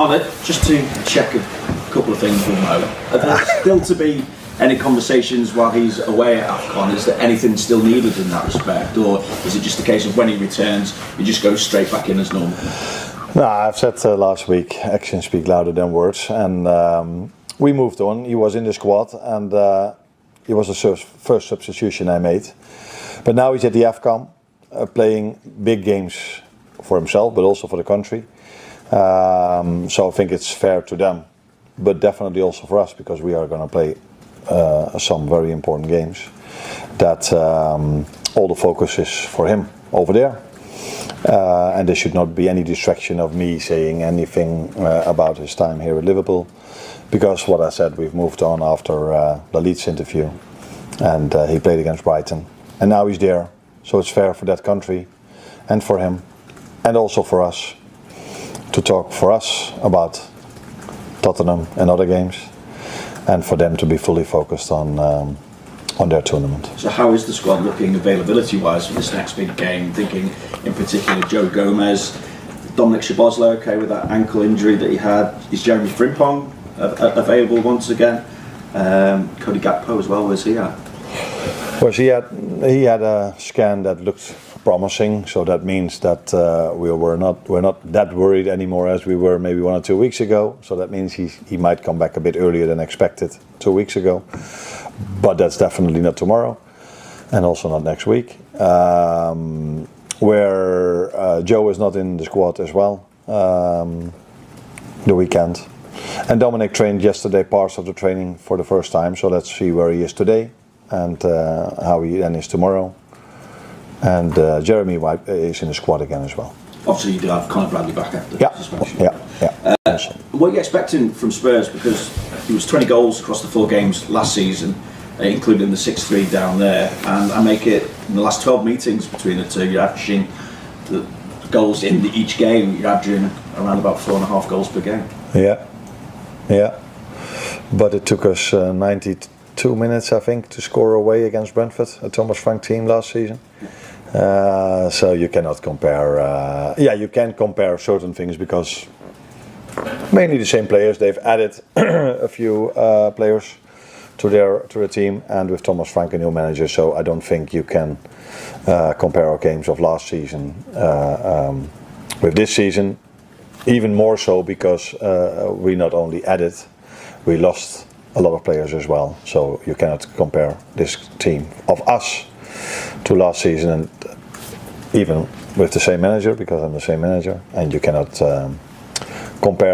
Ahmed, just to check a couple of things with Mo. Are there still to be any conversations while he's away at AFCON? Is there anything still needed in that respect, or is it just a case of when he returns, he just goes straight back in as normal? No, I've said last week, actions speak louder than words, and we moved on. He was in the squad, and he was the first substitution I made. But now he's at the AFCON, playing big games for himself, but also for the country. So I think it's fair to them, but definitely also for us, because we are going to play some very important games. That all the focus is for him over there. And there should not be any distraction of me saying anything about his time here at Liverpool, because what I said, we've moved on after the Leeds interview, and he played against Brighton, and now he's there. So it's fair for that country and for him, and also for us, to talk for us about Tottenham and other games, and for them to be fully focused on their tournament. So how is the squad looking availability-wise for this next big game? Thinking in particular Joe Gomez, Dominic Szoboszlai, okay, with that ankle injury that he had. Is Jeremy Frimpong available once again? Cody Gakpo as well, where's he at? Well, he had a scan that looked promising, so that means that we're not that worried anymore as we were maybe 1 or 2 weeks ago. So that means he might come back a bit earlier than expected 2 weeks ago, but that's definitely not tomorrow, and also not next week. Where Joe is not in the squad as well, the weekend, and Dominic trained yesterday parts of the training for the first time. So let's see where he is today and how he then is tomorrow. And Jeremy White is in the squad again as well. Obviously you do have Conor Bradley back after suspension. Yeah. What are you expecting from Spurs? Because he was 20 goals across the 4 games last season, including the 6-3 down there, and I make it in the last 12 meetings between the two, you're averaging the goals in each game, you're averaging around about 4.5 goals per game. Yeah. But it took us 92 minutes, I think, to score away against Brentford, a Thomas Frank team last season. So you cannot compare. You can compare certain things, because mainly the same players. They've added a few players to the team, and with Thomas Frank a new manager. So I don't think you can compare our games of last season with this season. Even more so, because we not only added, we lost a lot of players as well. So you cannot compare this team of us to last season, and even with the same manager, because I'm the same manager, and you cannot compare